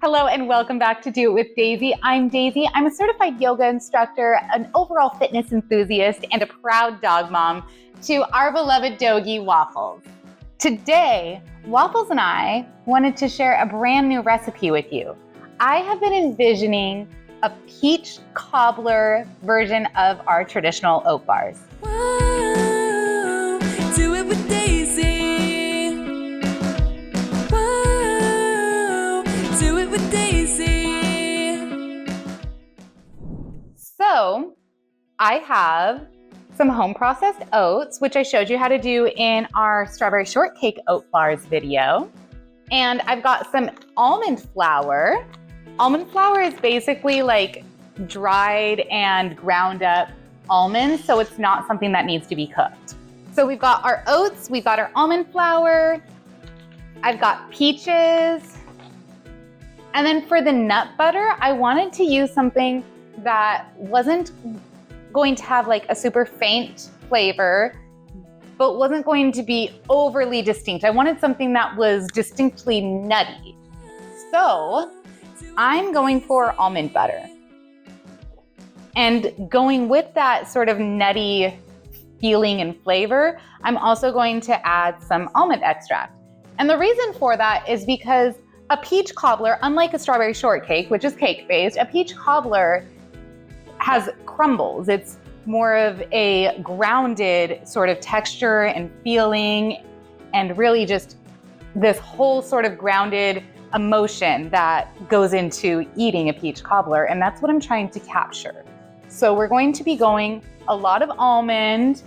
Hello and welcome back to Do It With Daisy. I'm Daisy. I'm a certified yoga instructor, an overall fitness enthusiast, and a proud dog mom to our beloved doggy Waffles. Today, Waffles and I wanted to share a brand new recipe with you. I have been envisioning a peach cobbler version of our traditional oat bars. Whoa, do it with Daisy. Whoa, do it with Daisy. So, I have some home processed oats, which I showed you how to do in our strawberry shortcake oat bars video. And I've got some almond flour. Almond flour is basically like dried and ground up almonds, so it's not something that needs to be cooked. So we've got our oats, we've got our almond flour, I've got peaches, and then for the nut butter, I wanted to use something that wasn't going to have like a super faint flavor, but wasn't going to be overly distinct. I wanted something that was distinctly nutty. So I'm going for almond butter. And going with that sort of nutty feeling and flavor, I'm also going to add some almond extract. And the reason for that is because a peach cobbler, unlike a strawberry shortcake, which is cake-based, a peach cobbler has crumbles. It's more of a grounded sort of texture and feeling, and really just this whole sort of grounded emotion that goes into eating a peach cobbler, and that's what I'm trying to capture. So we're going to be going a lot of almond,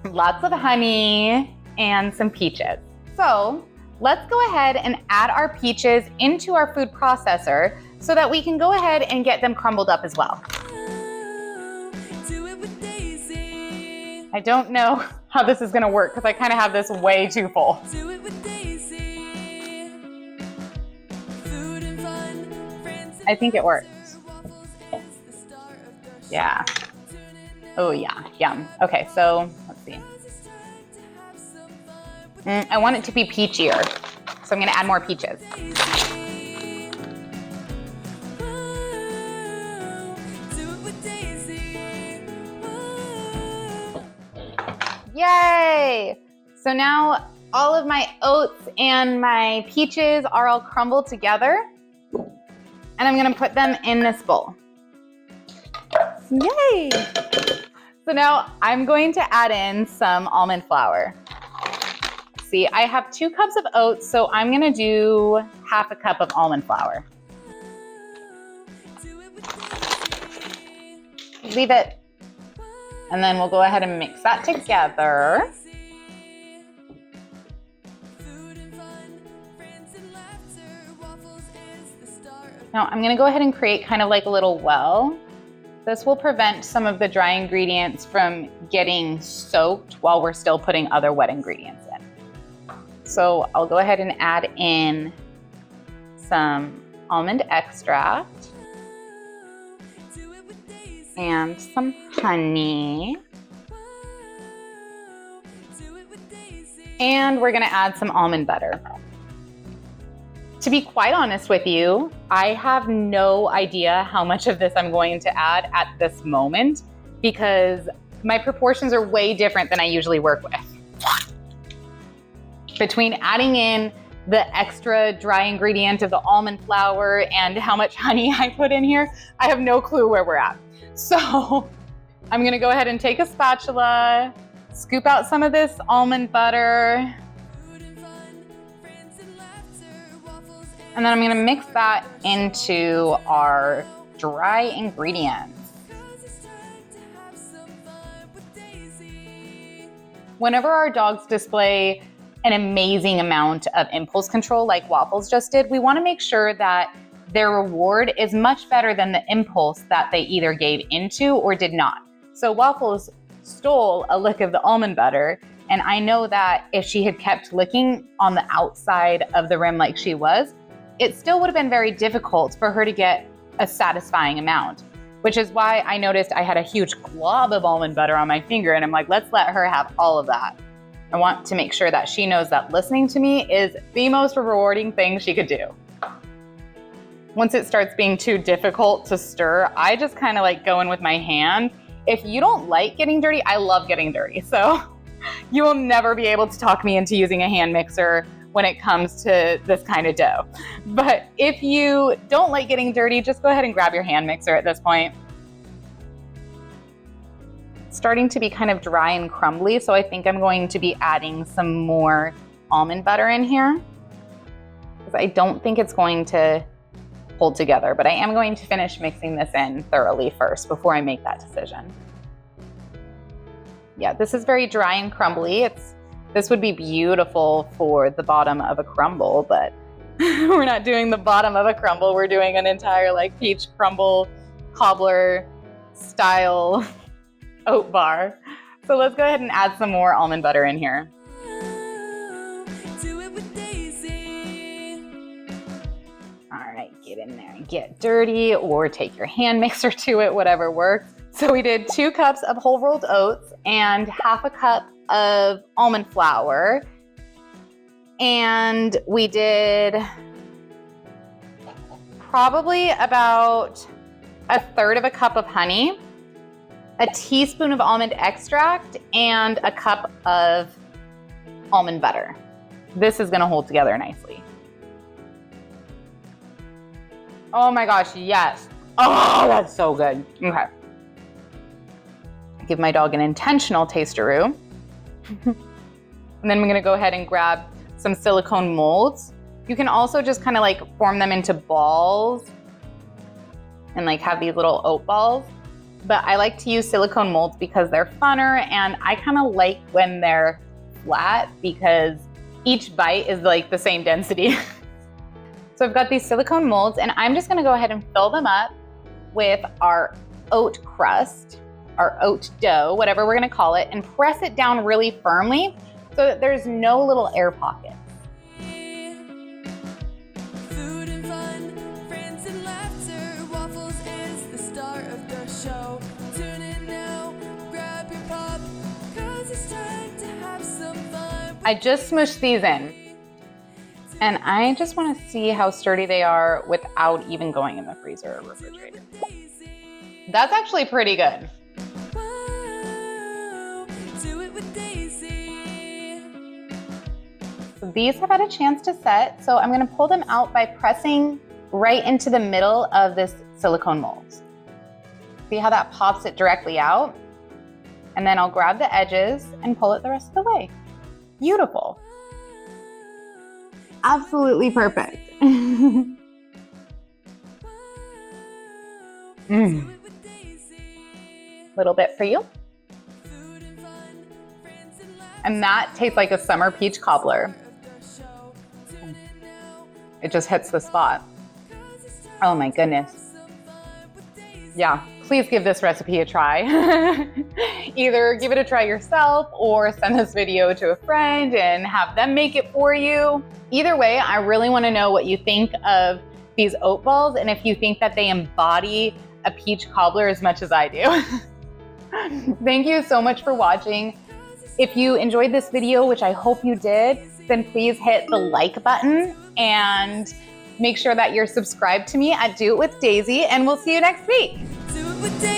lots of honey, and some peaches. So let's go ahead and add our peaches into our food processor so that we can go ahead and get them crumbled up as well. Whoa, do it with Daisy. I don't know how this is gonna work because I kind of have this way too full. Do it with Daisy. Food and fun, friends and I think it works. waffles is the star of the show. Yeah. Tune in Oh yeah, yum. Okay, so let's see. because it's time to have some fun with I want it to be peachier, so I'm gonna add more peaches. Daisy. Whoa, do it with Daisy. Whoa. Yay! So now all of my oats and my peaches are all crumbled together, and I'm gonna put them in this bowl. Yay! So now I'm going to add in some almond flour. See, I have 2 cups of oats, so I'm gonna do half a cup of almond flour. Do it with Daisy. Leave it, and then we'll go ahead and mix that together. Food and fun, friends and laughter, waffles is the star of Now I'm gonna go ahead and create kind of like a little well. This will prevent some of the dry ingredients from getting soaked while we're still putting other wet ingredients in. So I'll go ahead and add in some almond extract Do it with Daisy. and some honey. Do it with Daisy. And we're gonna add some almond butter. To be quite honest with you, I have no idea how much of this I'm going to add at this moment because my proportions are way different than I usually work with. Between adding in the extra dry ingredient of the almond flour and how much honey I put in here, I have no clue where we're at. So I'm gonna go ahead and take a spatula, scoop out some of this almond butter, Food and fun, friends and laughter, waffles and then I'm gonna mix that into our dry ingredients. because it's time to have some fun with Daisy. Whenever our dogs display an amazing amount of impulse control like Waffles just did, we wanna make sure that their reward is much better than the impulse that they either gave into or did not. So Waffles stole a lick of the almond butter, and I know that if she had kept licking on the outside of the rim like she was, it still would have been very difficult for her to get a satisfying amount, which is why I noticed I had a huge glob of almond butter on my finger, and I'm like, let's let her have all of that. I want to make sure that she knows that listening to me is the most rewarding thing she could do. Once it starts being too difficult to stir, I just kind of like go in with my hand. If you don't like getting dirty, I love getting dirty. So you will never be able to talk me into using a hand mixer when it comes to this kind of dough. But if you don't like getting dirty, just go ahead and grab your hand mixer at this point. It's starting to be kind of dry and crumbly, so I think I'm going to be adding some more almond butter in here, because I don't think it's going to hold together, but I am going to finish mixing this in thoroughly first before I make that decision. Yeah, this is very dry and crumbly. This would be beautiful for the bottom of a crumble, but we're not doing the bottom of a crumble. We're doing an entire like peach crumble cobbler style oat bar. So let's go ahead and add some more almond butter in here. Do it with Daisy. All right, get in there and get dirty, or take your hand mixer to it, whatever works. So we did 2 cups of whole rolled oats and half a cup of almond flour. And we did probably about 1/3 of a cup of honey, a teaspoon of almond extract, and a cup of almond butter. This is gonna hold together nicely. Oh my gosh, yes. Oh, that's so good. Okay. Give my dog an intentional tasteroo. And then I'm gonna go ahead and grab some silicone molds. You can also just kind of like form them into balls and like have these little oat balls. But I like to use silicone molds because they're funner, and I kind of like when they're flat because each bite is like the same density. So I've got these silicone molds, and I'm just gonna go ahead and fill them up with our oat crust, our oat dough, whatever we're gonna call it, and press it down really firmly so that there's no little air pockets. Food and fun, friends and laughter. Waffles is the star of the show. Tune in now, grab your pop, 'cause it's time to have some fun. I just smushed these in, and I just wanna see how sturdy they are without even going in the freezer or refrigerator. That's actually pretty good. Whoa, do it with Daisy. So these have had a chance to set, so I'm gonna pull them out by pressing right into the middle of this silicone mold. See how that pops it directly out? And then I'll grab the edges and pull it the rest of the way. Beautiful. Absolutely perfect. Little bit for you. And that tastes like a summer peach cobbler. It just hits the spot. Oh my goodness. Yeah, please give this recipe a try. Either give it a try yourself or send this video to a friend and have them make it for you. Either way, I really want to know what you think of these oat balls and if you think that they embody a peach cobbler as much as I do. Thank you so much for watching. If you enjoyed this video, which I hope you did, then please hit the like button and make sure that you're subscribed to me at Do It With Daisy, and we'll see you next week. Do it with Daisy.